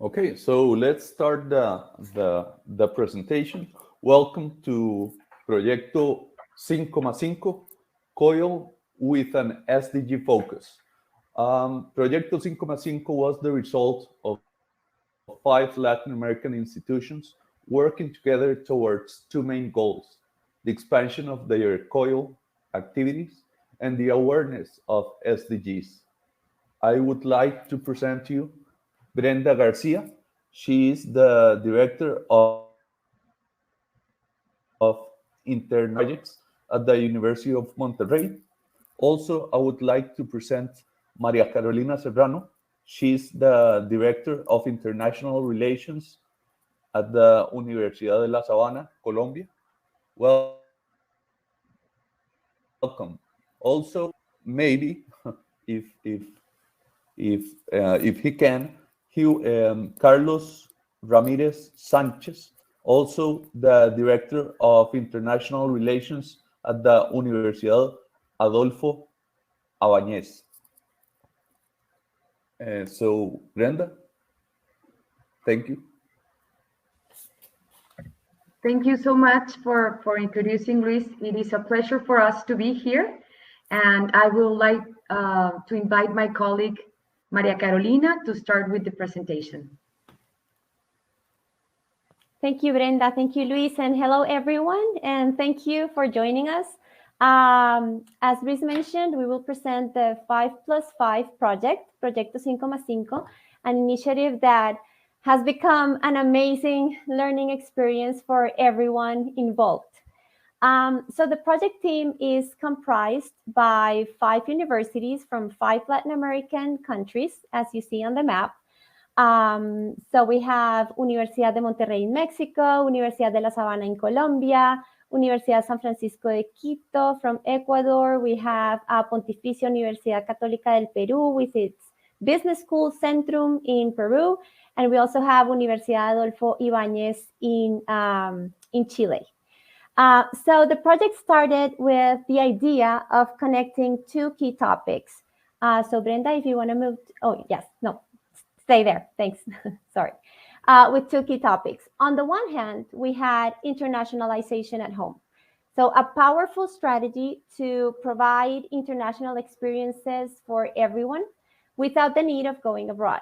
Okay, so let's start the presentation. Welcome to Proyecto 5,5, COIL with an SDG focus. Proyecto 5,5 was the result of 5 Latin American institutions working together towards two main goals: the expansion of their COIL activities and the awareness of SDGs. I would like to present to you Brenda García. She is the director of International Projects at the University of Monterrey. Also, I would like to present Maria Carolina Serrano. She's the director of International Relations at the Universidad de La Sabana, Colombia. Welcome. Also, maybe if he can, Carlos Ramirez Sanchez, also the Director of International Relations at the Universidad Adolfo Abañez. So, Brenda, thank you. Thank you so much for introducing Luis. It is a pleasure for us to be here. And I would like to invite my colleague, Maria Carolina, to start with the presentation. Thank you, Brenda. Thank you, Luis. And hello, everyone. And thank you for joining us. As Luis mentioned, we will present the 5+5 project, Proyecto 5,5, an initiative that has become an amazing learning experience for everyone involved. So the project team is comprised by 5 universities from 5 Latin American countries, as you see on the map. So we have Universidad de Monterrey in Mexico, Universidad de La Sabana in Colombia, Universidad San Francisco de Quito from Ecuador. We have Pontificia Universidad Católica del Perú with its business school Centrum in Peru. And we also have Universidad Adolfo Ibáñez in Chile. So the project started with the idea of connecting 2 key topics. So Brenda, if you want to move, stay there, thanks, sorry. With 2 key topics. On the one hand, we had internationalization at home. So a powerful strategy to provide international experiences for everyone without the need of going abroad.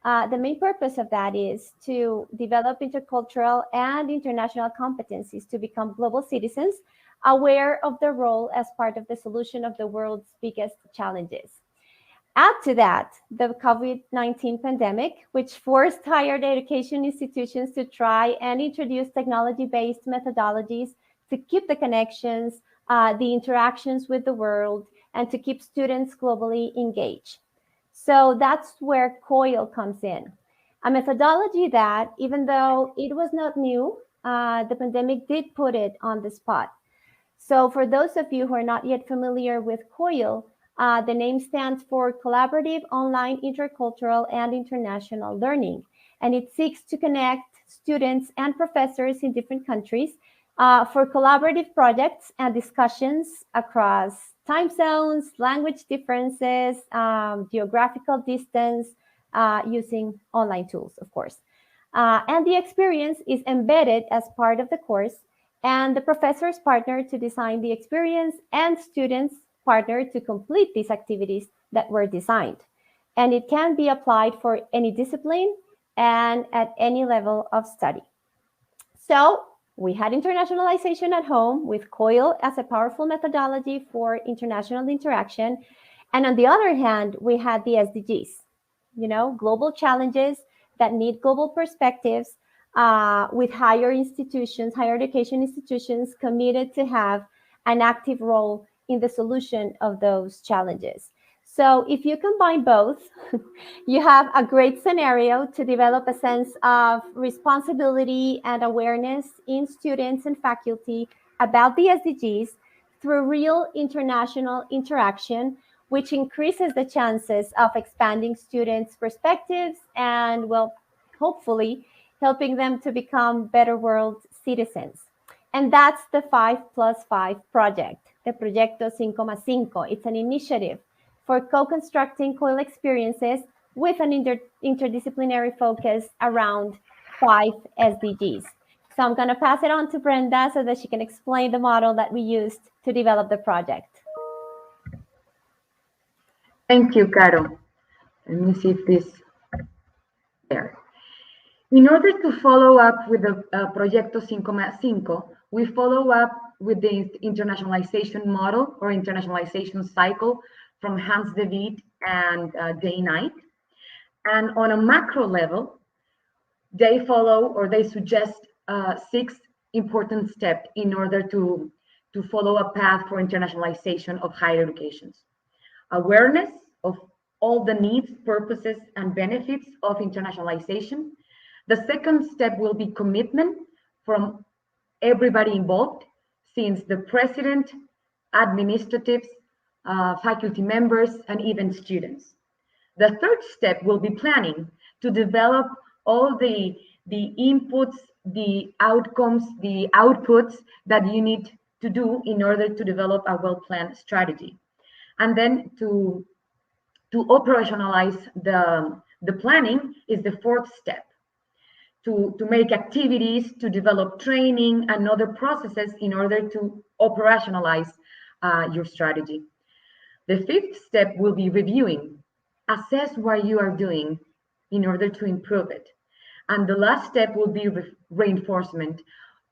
The main purpose of that is to develop intercultural and international competencies to become global citizens, aware of their role as part of the solution of the world's biggest challenges. Add to that the COVID-19 pandemic, which forced higher education institutions to try and introduce technology-based methodologies to keep the connections, the interactions with the world, and to keep students globally engaged. So that's where COIL comes in, a methodology that, even though it was not new, the pandemic did put it on the spot. So for those of you who are not yet familiar with COIL, the name stands for Collaborative Online Intercultural and International Learning, and it seeks to connect students and professors in different countries for collaborative projects and discussions across time zones, language differences, geographical distance, using online tools, of course. And the experience is embedded as part of the course, and the professors partner to design the experience, and students partner to complete these activities that were designed. And it can be applied for any discipline and at any level of study. So we had internationalization at home with COIL as a powerful methodology for international interaction. And on the other hand, we had the SDGs, global challenges that need global perspectives, with higher education institutions committed to have an active role in the solution of those challenges. So if you combine both, you have a great scenario to develop a sense of responsibility and awareness in students and faculty about the SDGs through real international interaction, which increases the chances of expanding students' perspectives and, hopefully helping them to become better world citizens. And that's the 5+5 project, the Proyecto 5,5. It's an initiative for co-constructing COIL experiences with an interdisciplinary focus around 5 SDGs. So I'm going to pass it on to Brenda so that she can explain the model that we used to develop the project. Thank you, Caro. Let me see if this there. In order to follow up with the Proyecto 5x5, we follow up with the internationalization model or internationalization cycle from Hans De Wit and Knight. And on a macro level, they follow or they suggest 6 important steps in order to follow a path for internationalization of higher education. Awareness of all the needs, purposes, and benefits of internationalization. The second step will be commitment from everybody involved, since the president, administratives, faculty members, and even students. The third step will be planning to develop all the inputs, the outcomes, the outputs that you need to do in order to develop a well-planned strategy. And then to operationalize the planning is the fourth step. To make activities, to develop training and other processes in order to operationalize your strategy. The fifth step will be reviewing. Assess what you are doing in order to improve it. And the last step will be reinforcement,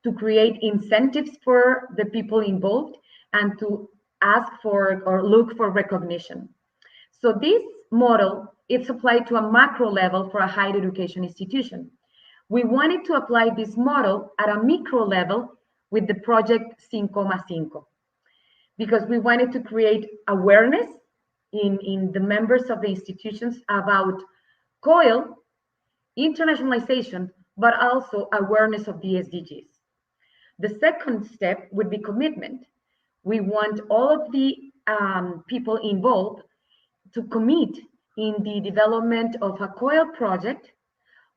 to create incentives for the people involved and to ask for or look for recognition. So this model is applied to a macro level for a higher education institution. We wanted to apply this model at a micro level with the project 5x5 because we wanted to create awareness in the members of the institutions about COIL, internationalization, but also awareness of the SDGs. The second step would be commitment. We want all of the people involved to commit in the development of a COIL project,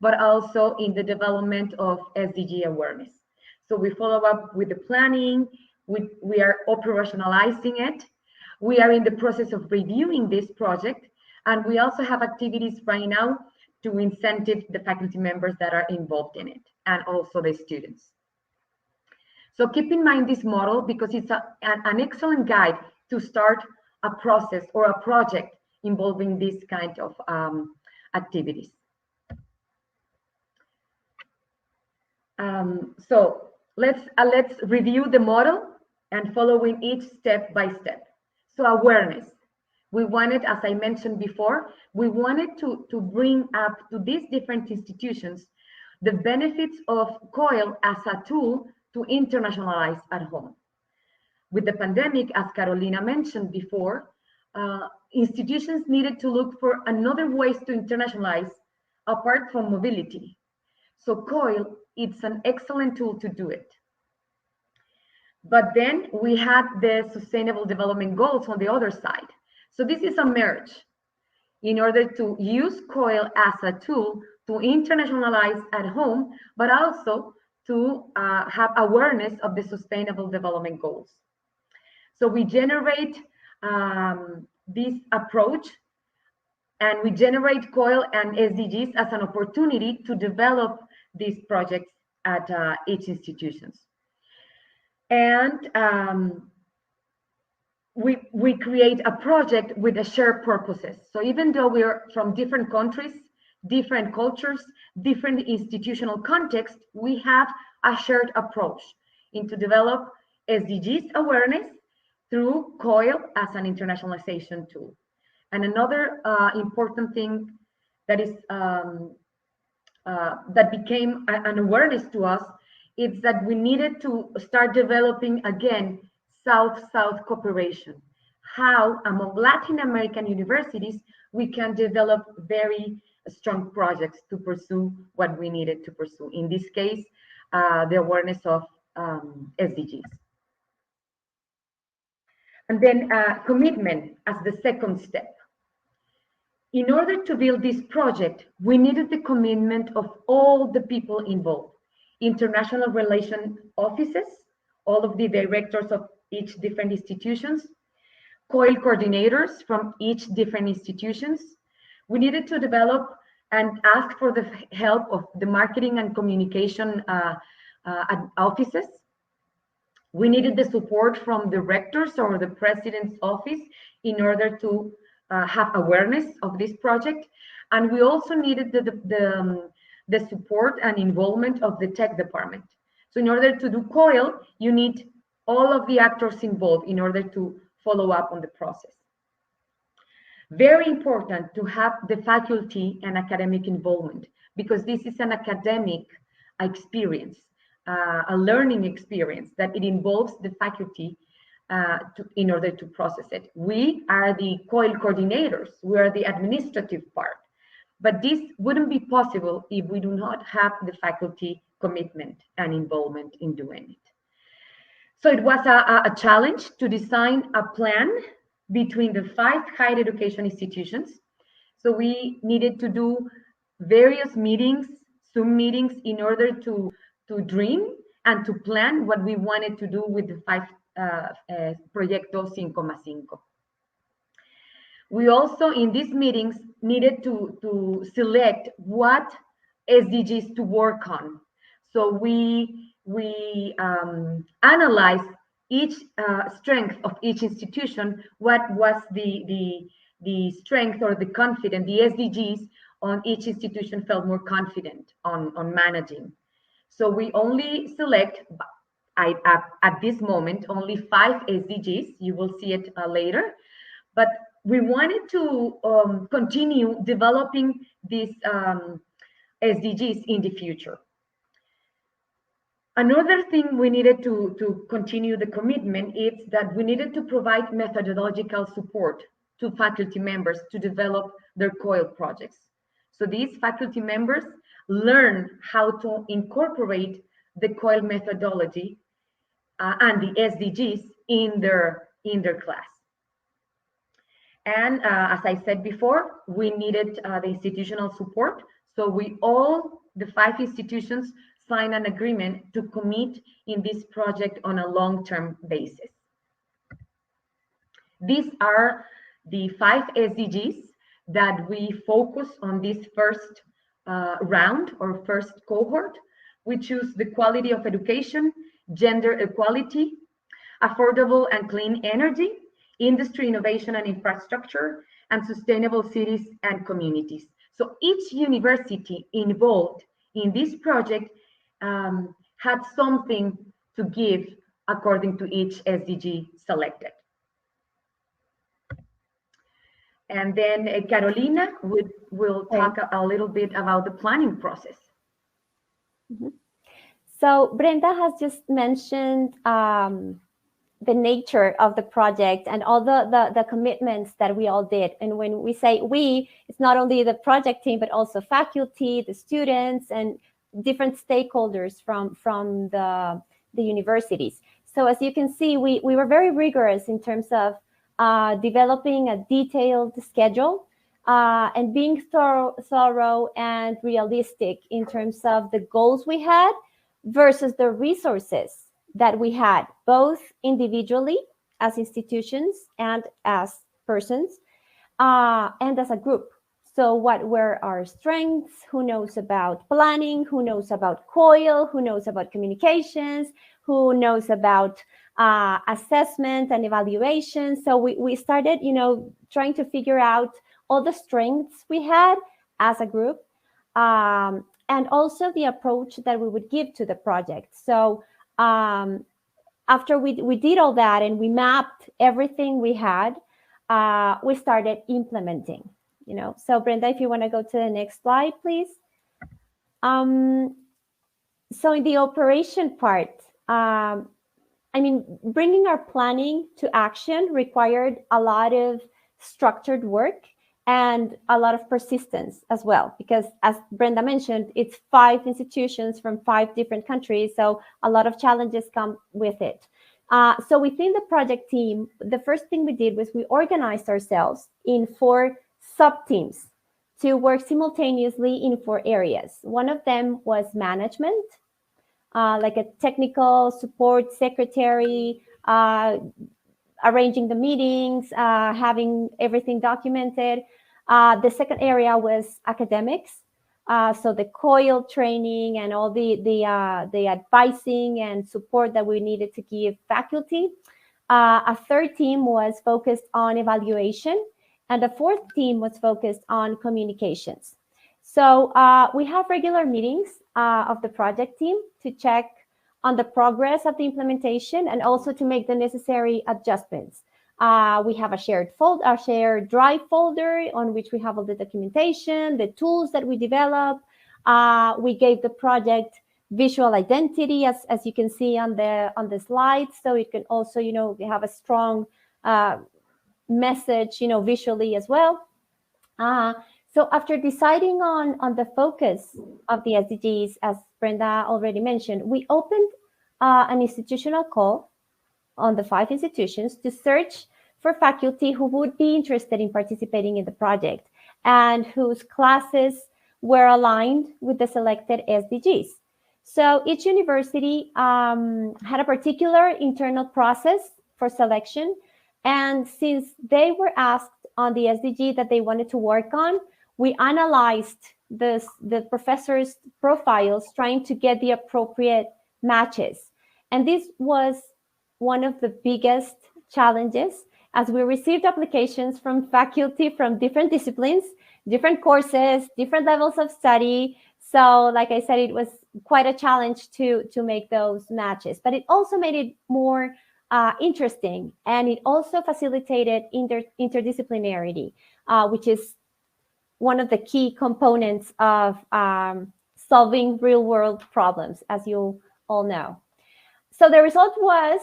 but also in the development of SDG awareness. So we follow up with the planning, we are operationalizing it, we are in the process of reviewing this project, and we also have activities right now to incentive the faculty members that are involved in it, and also the students. So keep in mind this model because it's an excellent guide to start a process or a project involving this kind of activities. So let's review the model and following each step by step. So awareness. We wanted, as I mentioned before, we wanted to bring up to these different institutions the benefits of COIL as a tool to internationalize at home. With the pandemic, as Carolina mentioned before, institutions needed to look for another ways to internationalize apart from mobility. So COIL, it's an excellent tool to do it. But then we had the Sustainable Development Goals on the other side. So this is a merge in order to use COIL as a tool to internationalize at home, but also to have awareness of the Sustainable Development Goals. So we generate this approach and we generate COIL and SDGs as an opportunity to develop these projects at each institutions. And we create a project with a shared purposes. So even though we are from different countries, different cultures, different institutional contexts, we have a shared approach into develop SDGs awareness through COIL as an internationalization tool. And another important thing that is that became an awareness to us is that we needed to start developing again South-South cooperation. How among Latin American universities we can develop very strong projects to pursue what we needed to pursue. In this case, the awareness of SDGs. And then commitment as the second step. In order to build this project, we needed the commitment of all the people involved. International relation offices, all of the directors of each different institutions, COIL coordinators from each different institutions, We needed to develop and ask for the help of the marketing and communication offices. We needed the support from the rectors or the president's office in order to have awareness of this project. And we also needed the support and involvement of the tech department. So in order to do COIL, you need all of the actors involved in order to follow up on the process. Very important to have the faculty and academic involvement, because this is an academic experience, a learning experience that it involves the faculty in order to process it. We are the COIL coordinators, we are the administrative part, but this wouldn't be possible if we do not have the faculty commitment and involvement in doing it. So it was a challenge to design a plan between the 5 higher education institutions. So we needed to do various meetings, Zoom meetings, in order to dream and to plan what we wanted to do with the 5 Proyecto 5x5. We also, in these meetings, needed to select what SDGs to work on. So we analyzed each strength of each institution, what was the strength or the confidence, the SDGs on each institution felt more confident on managing. So we only select, at this moment, only 5 SDGs. You will see it later. But we wanted to continue developing these SDGs in the future. Another thing we needed to continue the commitment is that we needed to provide methodological support to faculty members to develop their COIL projects. So these faculty members learn how to incorporate the COIL methodology and the SDGs in their class. And as I said before, we needed the institutional support. So the 5 institutions sign an agreement to commit in this project on a long-term basis. These are the 5 SDGs that we focus on this first round or first cohort. We choose the quality of education, gender equality, affordable and clean energy, industry innovation and infrastructure, and sustainable cities and communities. So each university involved in this project had something to give according to each SDG selected. And then Carolina will talk a little bit about the planning process. Mm-hmm. So Brenda has just mentioned the nature of the project and all the commitments that we all did. And when we say we, it's not only the project team, but also faculty, the students, and different stakeholders from the universities. So as you can see, we were very rigorous in terms of developing a detailed schedule and being thorough and realistic in terms of the goals we had versus the resources that we had, both individually as institutions and as persons, and as a group. So what were our strengths? Who knows about planning? Who knows about COIL? Who knows about communications? Who knows about assessment and evaluation? So we started, trying to figure out all the strengths we had as a group, and also the approach that we would give to the project. So after we did all that and we mapped everything we had, we started implementing. So Brenda, if you want to go to the next slide, please. So in the operation part, bringing our planning to action required a lot of structured work and a lot of persistence as well, because as Brenda mentioned, it's 5 institutions from 5 different countries, so a lot of challenges come with it. So within the project team, the first thing we did was we organized ourselves in 4 sub-teams to work simultaneously in 4 areas. One of them was management, like a technical support secretary, arranging the meetings, having everything documented. The second area was academics. So the COIL training and all the advising and support that we needed to give faculty. A third team was focused on evaluation, and the fourth team was focused on communications. So we have regular meetings of the project team to check on the progress of the implementation and also to make the necessary adjustments. We have a shared drive folder on which we have all the documentation, the tools that we develop. We gave the project visual identity, as you can see on the slides, so it can also, have a strong message, visually as well. So after deciding on the focus of the SDGs, as Brenda already mentioned, we opened an institutional call on the 5 institutions to search for faculty who would be interested in participating in the project and whose classes were aligned with the selected SDGs. So each university had a particular internal process for selection. And since they were asked on the SDG that they wanted to work on, we analyzed the professors' profiles, trying to get the appropriate matches. And this was one of the biggest challenges, as we received applications from faculty from different disciplines, different courses, different levels of study. So like I said, it was quite a challenge to make those matches, but it also made it more interesting, and it also facilitated interdisciplinarity, which is one of the key components of solving real-world problems, as you all know. So the result was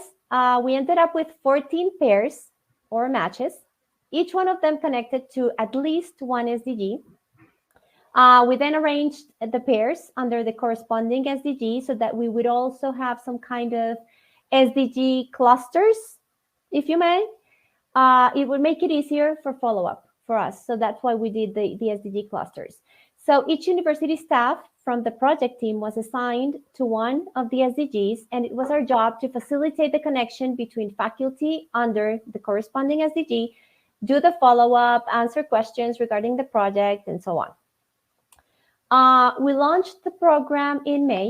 we ended up with 14 pairs or matches, each one of them connected to at least one SDG. We then arranged the pairs under the corresponding SDG so that we would also have some kind of SDG clusters, if you may. It would make it easier for follow-up for us. So that's why we did the SDG clusters. So each university staff from the project team was assigned to one of the SDGs, and it was our job to facilitate the connection between faculty under the corresponding SDG, do the follow-up, answer questions regarding the project, and so on. We launched the program in May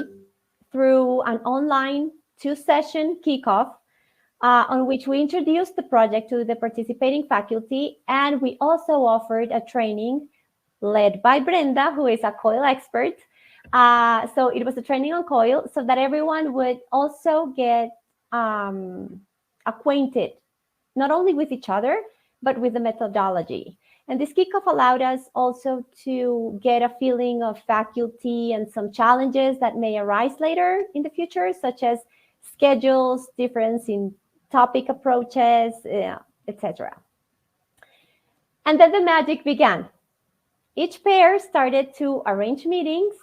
through an online 2-session kickoff on which we introduced the project to the participating faculty, and we also offered a training led by Brenda, who is a COIL expert. So it was a training on COIL so that everyone would also get acquainted, not only with each other, but with the methodology. And this kickoff allowed us also to get a feeling of faculty and some challenges that may arise later in the future, such as schedules, difference in topic approaches, etc. And then the magic began. Each pair started to arrange meetings,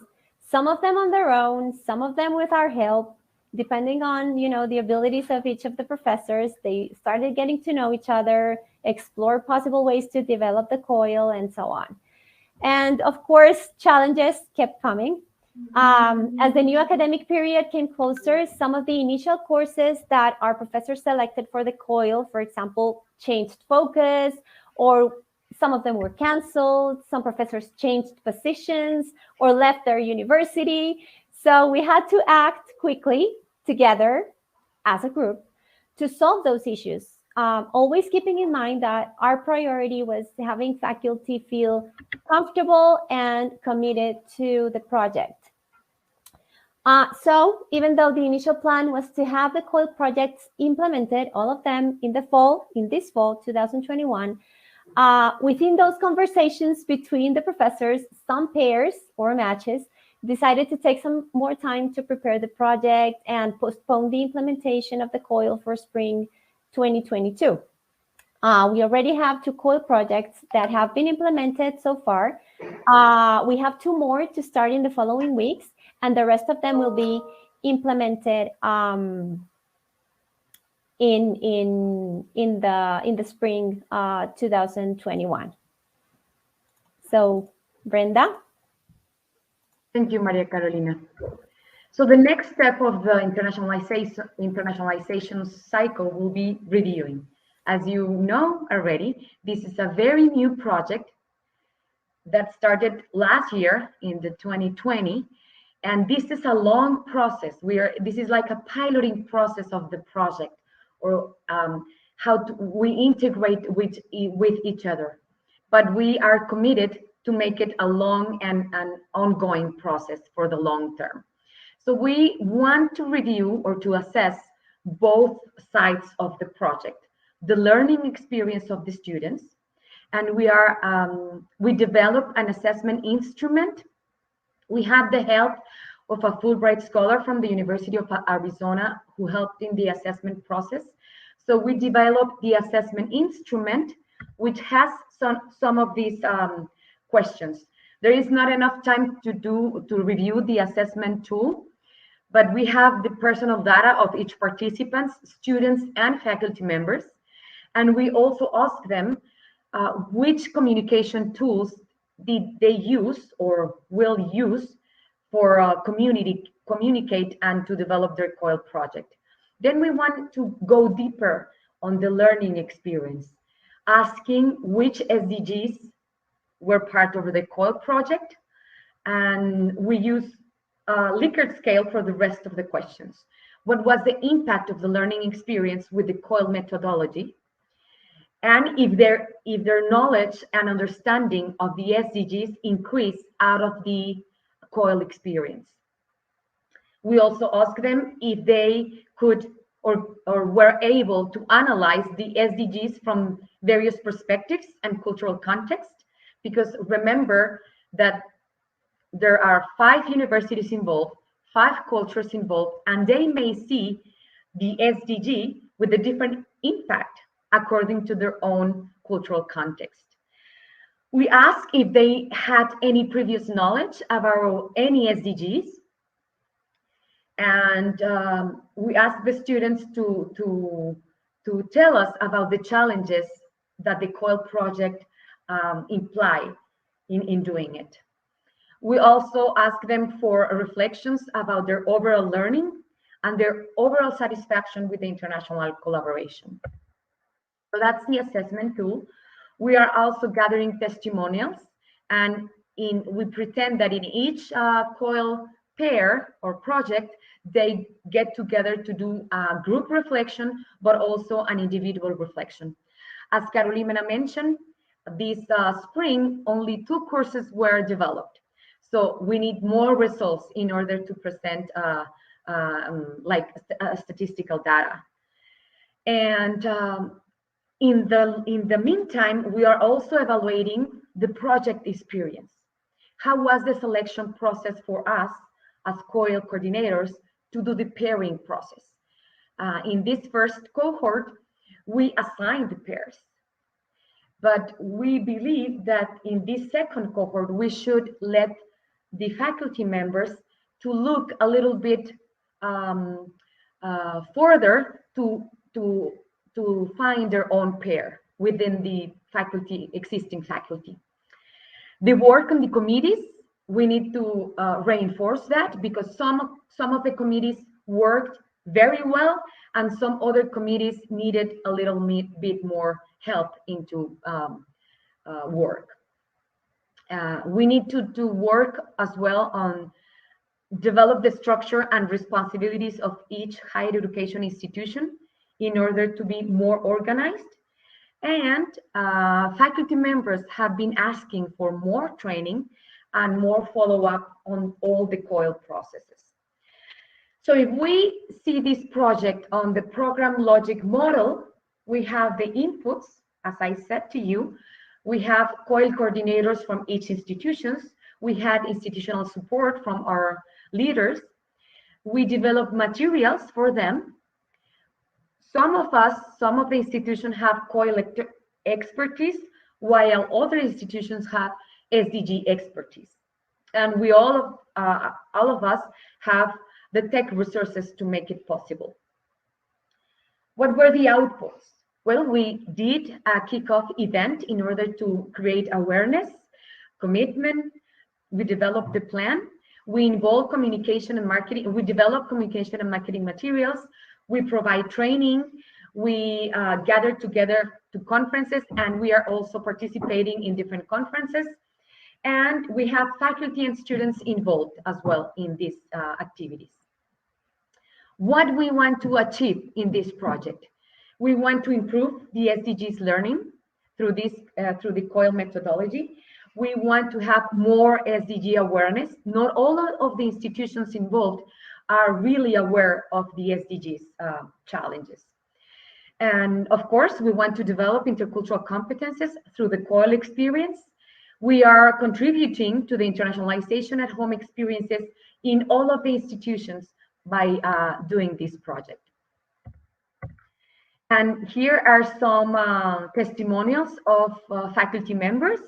some of them on their own, some of them with our help, depending on, the abilities of each of the professors. They started getting to know each other, explore possible ways to develop the COIL, and so on. And of course, challenges kept coming. As the new academic period came closer, some of the initial courses that our professors selected for the COIL, for example, changed focus, or some of them were canceled. Some professors changed positions or left their university. So we had to act quickly together as a group to solve those issues, always keeping in mind that our priority was having faculty feel comfortable and committed to the project. So even though the initial plan was to have the COIL projects implemented, all of them in this fall 2021, within those conversations between the professors, some pairs or matches decided to take some more time to prepare the project and postpone the implementation of the COIL for spring 2022. We already have 2 COIL projects that have been implemented so far. We have 2 more to start in the following weeks, and the rest of them will be implemented in the spring 2021. So, Brenda. Thank you, Maria Carolina. So the next step of the internationalization cycle will be reviewing. As you know already, this is a very new project, that started last year in the 2020. And this is a long process. This is like a piloting process of the project, or how we integrate with each other. But we are committed to make it a long and an ongoing process for the long term. So we want to review or to assess both sides of the project, the learning experience of the students, and we develop an assessment instrument. We have the help of a Fulbright scholar from the University of Arizona who helped in the assessment process. So we developed the assessment instrument, which has some of these questions. There is not enough time to review the assessment tool, but we have the personal data of each participants, students, and faculty members. And we also ask them which communication tools did they use or will use for communicate and to develop their COIL project. Then we want to go deeper on the learning experience, asking which SDGs were part of the COIL project, and we use a Likert scale for the rest of the questions. What was the impact of the learning experience with the COIL methodology? And if their knowledge and understanding of the SDGs increased out of the COIL experience. We also ask them if they could or were able to analyze the SDGs from various perspectives and cultural context, because remember that there are 5 universities involved, 5 cultures involved, and they may see the SDG with a different impact according to their own cultural context. We ask if they had any previous knowledge about any SDGs, and we ask the students to tell us about the challenges that the COIL project imply in doing it. We also ask them for reflections about their overall learning and their overall satisfaction with the international collaboration. So that's the assessment tool. We are also gathering testimonials, and we pretend that in each COIL pair or project, they get together to do a group reflection, but also an individual reflection. As Carolina mentioned, this spring, only 2 courses were developed. So we need more results in order to present statistical data. And in the meantime, we are also evaluating the project experience. How was the selection process for us as COIL coordinators to do the pairing process? In this first cohort, we assigned the pairs. But we believe that in this second cohort, we should let the faculty members to look a little bit further to find their own pair within the existing faculty. The work on the committees, we need to reinforce that, because some of the committees worked very well and some other committees needed a little bit more help into work. We need to work as well on develop the structure and responsibilities of each higher education institution in order to be more organized. And faculty members have been asking for more training and more follow-up on all the COIL processes. So if we see this project on the program logic model, we have the inputs, as I said to you. We have COIL coordinators from each institutions. We had institutional support from our leaders. We developed materials for them. Some of the institutions have COIL expertise, while other institutions have SDG expertise. And we all of us have the tech resources to make it possible. What were the outputs? Well, we did a kickoff event in order to create awareness, commitment. We developed the plan. We involve communication and marketing. We develop communication and marketing materials. We provide training. We gather together to conferences, and we are also participating in different conferences. And we have faculty and students involved as well in these activities. What we want to achieve in this project? We want to improve the SDGs learning through the COIL methodology. We want to have more SDG awareness. Not all of the institutions involved are really aware of the SDGs challenges. And of course, we want to develop intercultural competences through the COIL experience. We are contributing to the internationalization at home experiences in all of the institutions by doing this project. And here are some testimonials of faculty members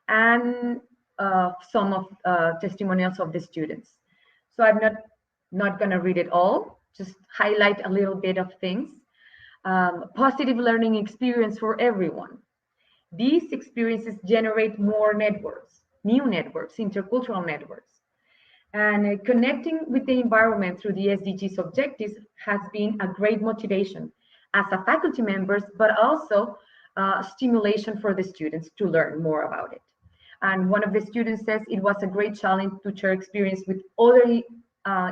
and some of testimonials of the students. So I'm not going to read it all, just highlight a little bit of things. Positive learning experience for everyone. These experiences generate more networks, new networks, intercultural networks. And connecting with the environment through the SDGs objectives has been a great motivation as a faculty members, but also stimulation for the students to learn more about it. And one of the students says it was a great challenge to share experience with other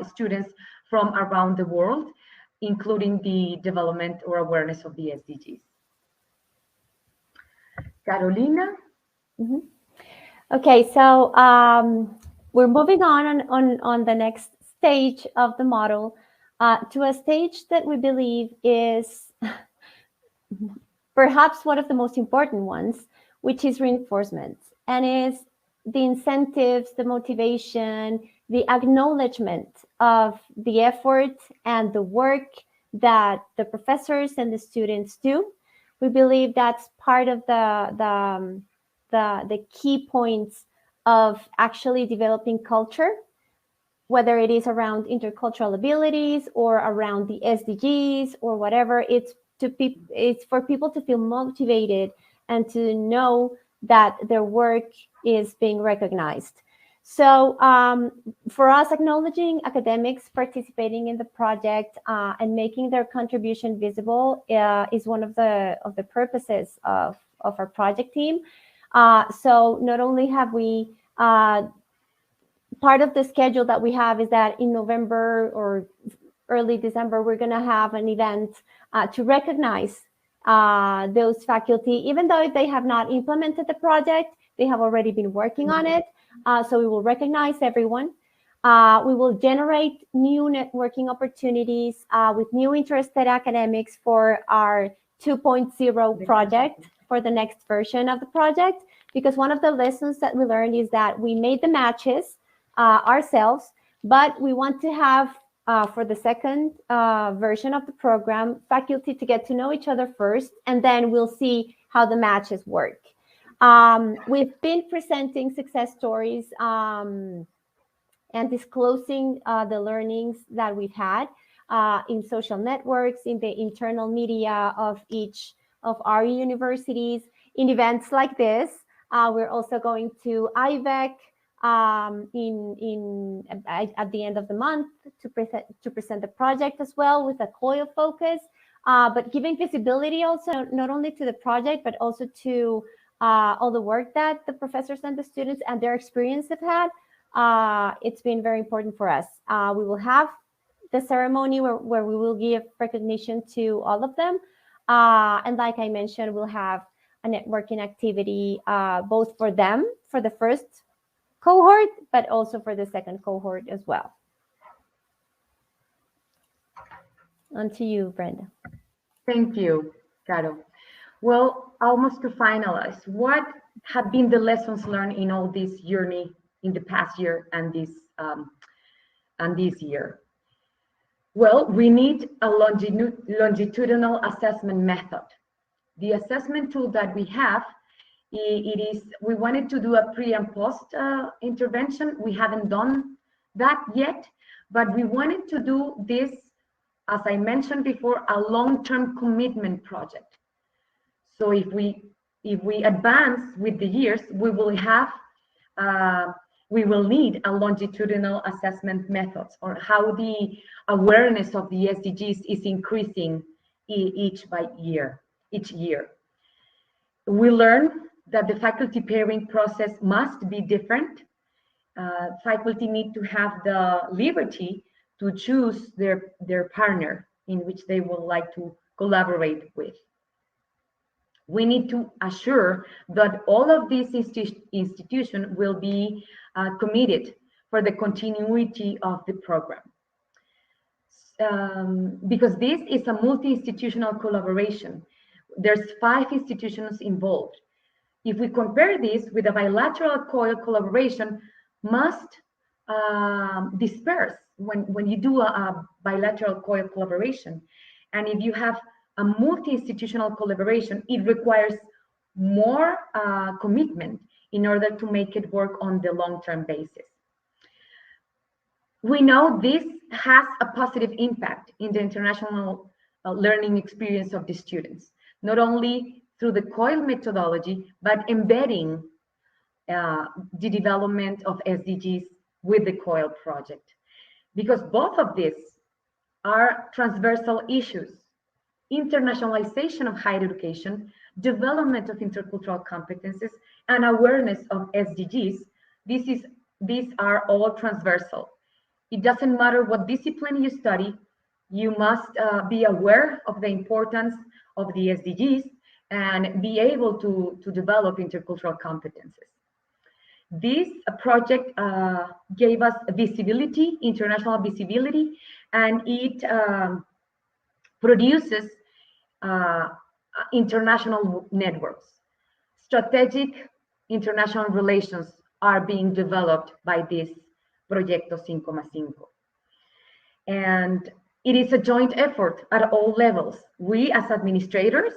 students from around the world, including the development or awareness of the SDGs. Carolina? Mm-hmm. Okay, so we're moving on the next stage of the model to a stage that we believe is perhaps one of the most important ones, which is reinforcement, and is the incentives, the motivation, the acknowledgement of the effort and the work that the professors and the students do. We believe that's part of the key points of actually developing culture, whether it is around intercultural abilities or around the SDGs or whatever. It's for people to feel motivated and to know that their work is being recognized. So for us, acknowledging academics participating in the project and making their contribution visible is one of the purposes of our project team. So not only have we, part of the schedule that we have is that in November or early December, we're going to have an event to recognize those faculty, even though if they have not implemented the project, they have already been working on it. So we will recognize everyone. We will generate new networking opportunities with new interested academics for our 2.0 project, for the next version of the project, because one of the lessons that we learned is that we made the matches ourselves, but we want to have for the second version of the program, faculty to get to know each other first, and then we'll see how the matches work. We've been presenting success stories and disclosing the learnings that we've had in social networks, in the internal media of each of our universities, in events like this. We're also going to IVEC at the end of the month to present the project as well with a COIL focus, but giving visibility also not only to the project, but also to all the work that the professors and the students and their experience have had. It's been very important for us. We will have the ceremony where we will give recognition to all of them. And like I mentioned, we'll have a networking activity both for them, for the first cohort, but also for the second cohort as well. On to you, Brenda. Thank you, Caro. Well, almost to finalize, what have been the lessons learned in all this journey in the past year and this year? Well, we need a longitudinal assessment method. The assessment tool that we have, we wanted to do a pre and post intervention. We haven't done that yet, but we wanted to do this, as I mentioned before, a long-term commitment project. So if we advance with the years, we will need a longitudinal assessment method, or how the awareness of the SDGs is increasing each year. We learn that the faculty pairing process must be different. Faculty need to have the liberty to choose their partner in which they would like to collaborate with. We need to assure that all of these institutions will be committed for the continuity of the program. Because this is a multi-institutional collaboration. There's 5 institutions involved. If we compare this with a bilateral COIL collaboration, must disperse when you do a bilateral COIL collaboration. And if you have a multi-institutional collaboration, it requires more commitment in order to make it work on the long-term basis. We know this has a positive impact in the international learning experience of the students, not only through the COIL methodology, but embedding the development of SDGs with the COIL project. Because both of these are transversal issues: internationalization of higher education, development of intercultural competences, and awareness of SDGs. These are all transversal. It doesn't matter what discipline you study, you must be aware of the importance of the SDGs and be able to develop intercultural competences. This project gave us visibility, international visibility, and it produces international networks. Strategic international relations are being developed by this Proyecto 5+5. And it is a joint effort at all levels. We as administrators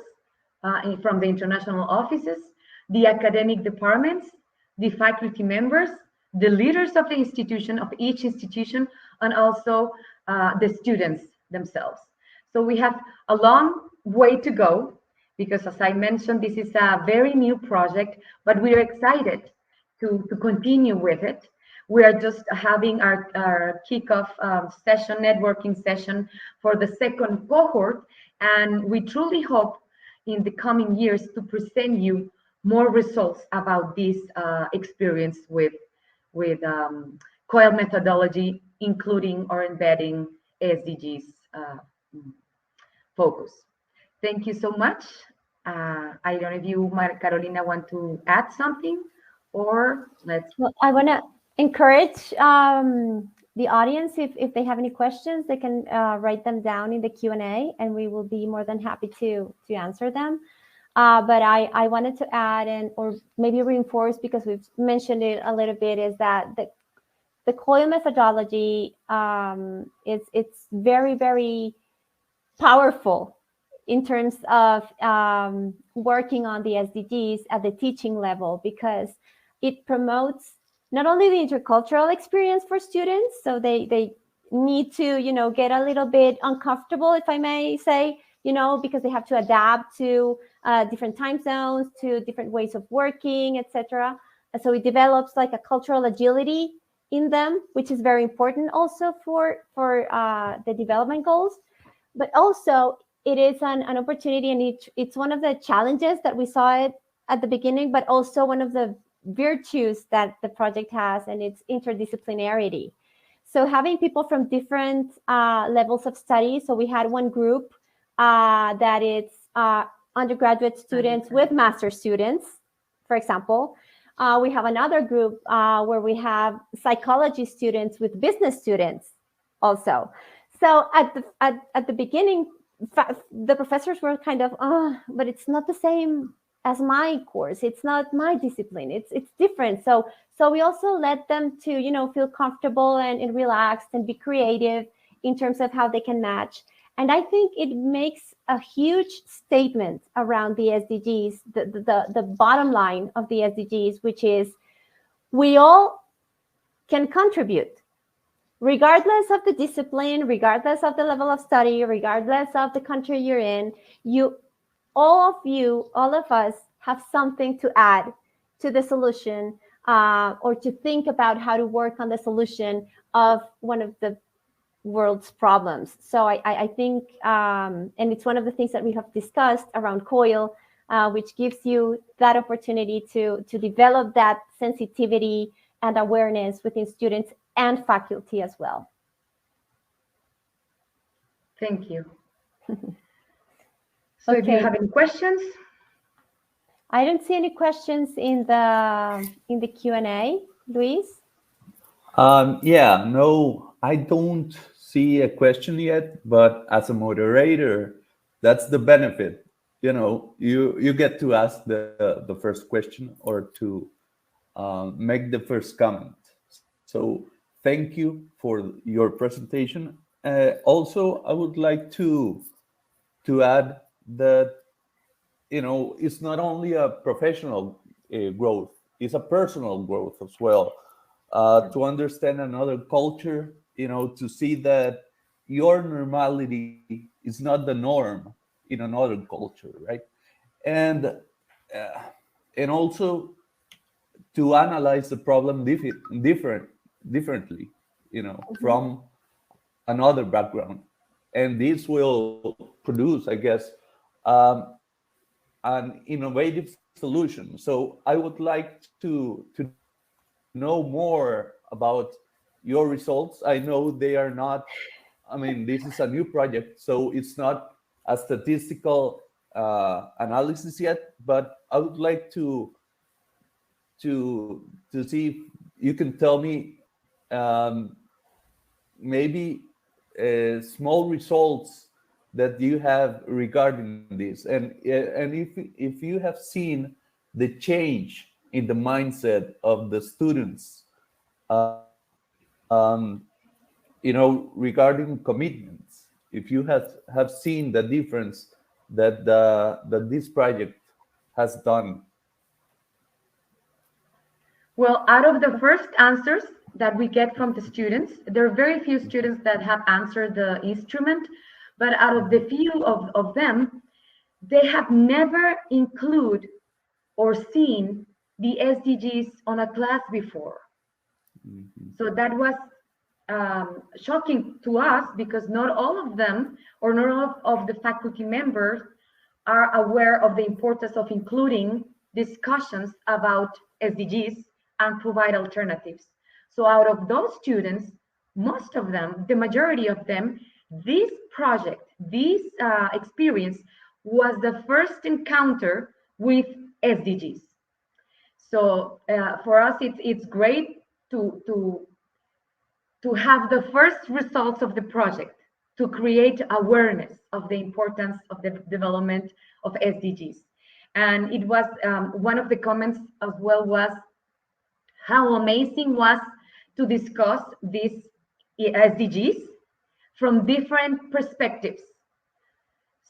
from the international offices, the academic departments, the faculty members, the leaders of the institution, of each institution, and also the students themselves. So we have a long way to go, because as I mentioned, this is a very new project, but we are excited to continue with it. We are just having our kickoff session, networking session for the second cohort, and we truly hope in the coming years to present you more results about this experience with COIL methodology, including or embedding SDGs focus. Thank you so much. I don't know if you, Carolina, want to add something, or let's... Well, I want to encourage the audience, if they have any questions, they can write them down in the Q&A, and we will be more than happy to answer them. But I wanted to add or maybe reinforce, because we've mentioned it a little bit, is that the COIL methodology it's very, very powerful in terms of working on the SDGs at the teaching level, because it promotes not only the intercultural experience for students, so they need to, get a little bit uncomfortable, if I may say, because they have to adapt to different time zones, to different ways of working, etc. So it develops like a cultural agility in them, which is very important also for the development goals. But also it is an opportunity, and it's one of the challenges that we saw it at the beginning, but also one of the virtues that the project has, and it's interdisciplinarity. So having people from different levels of study. So we had one group that it's undergraduate students with master students, for example. We have another group where we have psychology students with business students also. So at the beginning, the professors were kind of, but it's not the same as my course. It's not my discipline. It's different. So we also let them to, feel comfortable and relaxed and be creative in terms of how they can match. And I think it makes a huge statement around the SDGs, the bottom line of the SDGs, which is we all can contribute, regardless of the discipline, regardless of the level of study, regardless of the country you're in. All of us have something to add to the solution, or to think about how to work on the solution of one of the world's problems. So I think, and it's one of the things that we have discussed around COIL, which gives you that opportunity to develop that sensitivity and awareness within students and faculty as well. Thank you. So if you have any questions? I don't see any questions in the Q&A, Luis. Yeah, no, I don't see a question yet, but as a moderator, that's the benefit. You know, you get to ask the first question or to make the first comment. So thank you for your presentation. Also, I would like to add that, you know, it's not only a professional growth, it's a personal growth as well. To understand another culture, you know, to see that your normality is not the norm in another culture, right? And also to analyze the problem differently, you know, from another background, and this will produce, I guess, an innovative solution. So I would like to know more about your results. I know they are not, I mean, this is a new project, so it's not a statistical analysis yet, but I would like to see if you can tell me maybe small results that you have regarding this, and if you have seen the change in the mindset of the students, you know, regarding commitments, if you have seen the difference that that this project has done. Well, out of the first answers that we get from the students, there are very few students that have answered the instrument, but out of the few of them, they have never included or seen the SDGs on a class before. So that was shocking to us, because not all of them, or not all of the faculty members, are aware of the importance of including discussions about SDGs and provide alternatives. So out of those students, most of them, the majority of them, this project, this experience was the first encounter with SDGs. So for us, it's great to have the first results of the project, to create awareness of the importance of the development of SDGs. And it was, one of the comments as well was how amazing was to discuss these SDGs from different perspectives.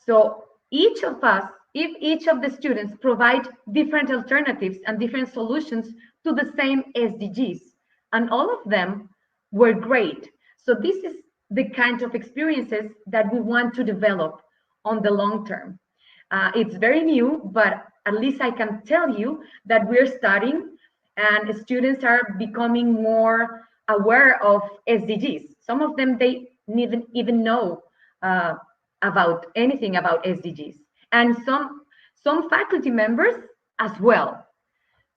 So each of us, if each of the students provide different alternatives and different solutions to the same SDGs, and all of them were great. So this is the kind of experiences that we want to develop on the long term. It's very new, but at least I can tell you that we're starting, and students are becoming more aware of SDGs. Some of them, they even know about anything about SDGs, and some faculty members as well.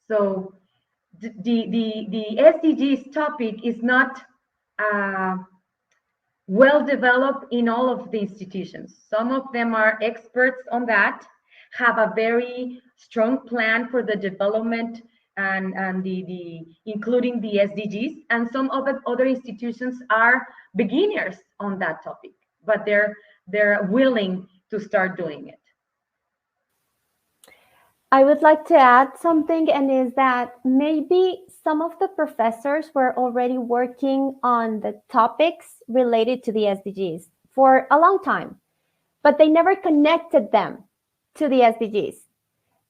So the SDGs topic is not well developed in all of the institutions. Some of them are experts on that, have a very strong plan for the development and the including the SDGs, and some of the other institutions are beginners on that topic, but they're willing to start doing it. I would like to add something, and is that maybe some of the professors were already working on the topics related to the SDGs for a long time, but they never connected them to the SDGs.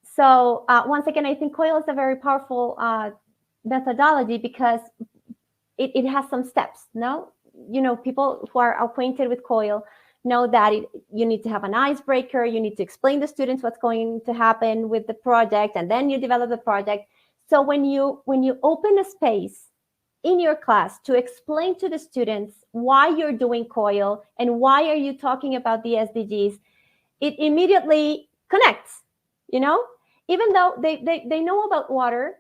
So once again, I think COIL is a very powerful methodology, because it has some steps. No, you know, people who are acquainted with COIL know that you need to have an icebreaker, you need to explain to students what's going to happen with the project, and then you develop the project. So when you open a space in your class to explain to the students why you're doing COIL and why are you talking about the SDGs, it immediately connects. you know, even though they know about water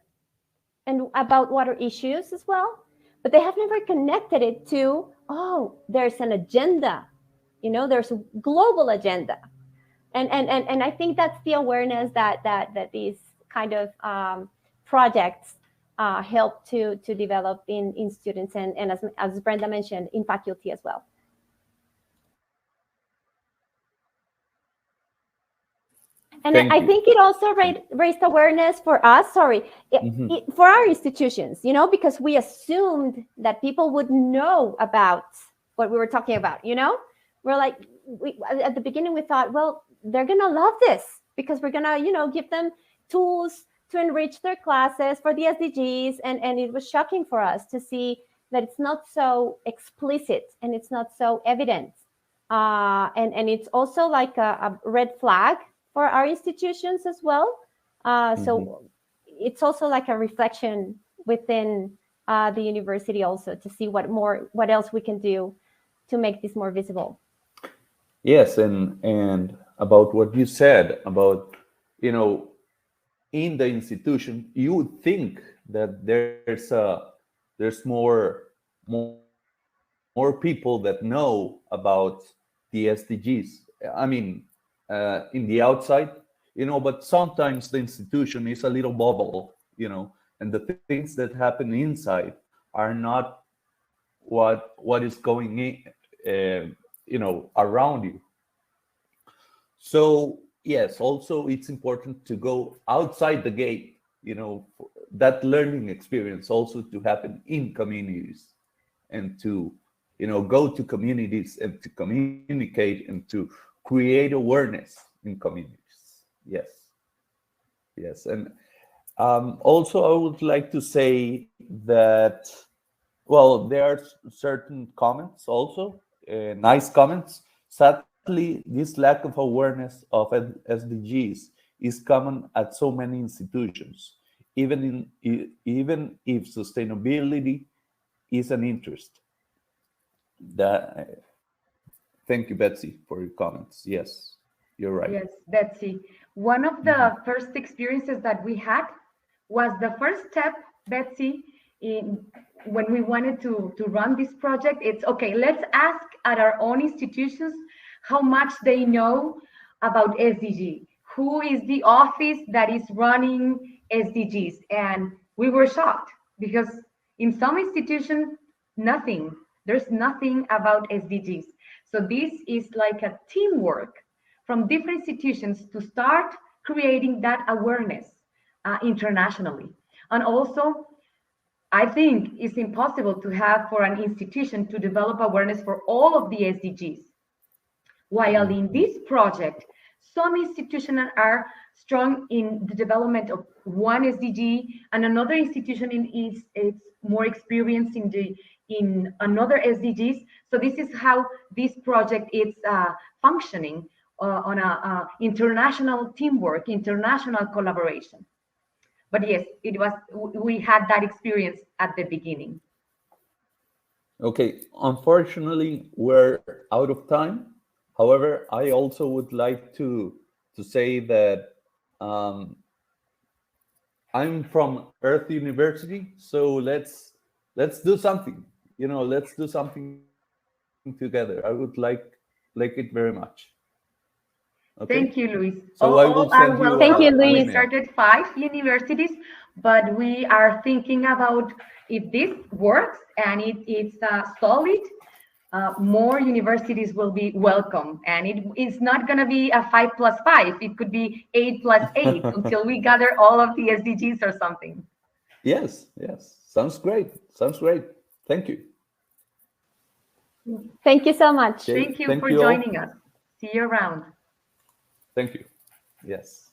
and about water issues as well, but they have never connected it to, oh, there's an agenda, you know, there's a global agenda. And I think that's the awareness that these kind of projects help to develop in students and as Brenda mentioned, in faculty as well. And I think it also raised awareness for us, for our institutions, you know, because we assumed that people would know about what we were talking about, you know? We're like, at the beginning we thought, well, they're going to love this because we're going to, you know, give them tools to enrich their classes for the SDGs. And it was shocking for us to see that it's not so explicit and it's not so evident. And it's also like a red flag for our institutions as well. So it's also like a reflection within the university also to see what else we can do to make this more visible. Yes, and about what you said about, you know, in the institution, you would think that there's more people that know about the SDGs. I mean, in the outside, you know, but sometimes the institution is a little bubble, you know, and the things that happen inside are not what is going in, you know, around you. So yes, also it's important to go outside the gate, you know, that learning experience also to happen in communities and to, you know, go to communities and to communicate and to create awareness in communities. Yes. And also I would like to say that, well, there are certain comments also, nice comments. Sadly, this lack of awareness of SDGs is common at so many institutions, even if sustainability is an interest. Thank you, Betsy, for your comments. Yes, you're right. Yes, Betsy. One of the first experiences that we had was the first step, Betsy, when we wanted to run this project. It's okay, let's ask at our own institutions how much they know about SDG. Who is the office that is running SDGs? And we were shocked because in some institutions, there's nothing about SDGs. So this is like a teamwork from different institutions to start creating that awareness internationally. And also, I think it's impossible to have for an institution to develop awareness for all of the SDGs. While in this project, some institutions are strong in the development of one SDG, and another institution is more experienced in another SDGs. So this is how this project is functioning on a international teamwork, international collaboration. But yes, we had that experience at the beginning. Okay, unfortunately, we're out of time. However, I also would like to say that I'm from Earth University, so let's do something. You know, let's do something together. I would like it very much. Okay? Thank you, Luis. So I will send you. Thank you, Luis. We started 5 universities, but we are thinking about if this works and it's solid, more universities will be welcome. And it's not going to be a 5 + 5. It could be 8 + 8 until we gather all of the SDGs or something. Yes. Sounds great. Thank you. Thank you so much. Thank you for joining us. See you around. Thank you. Yes.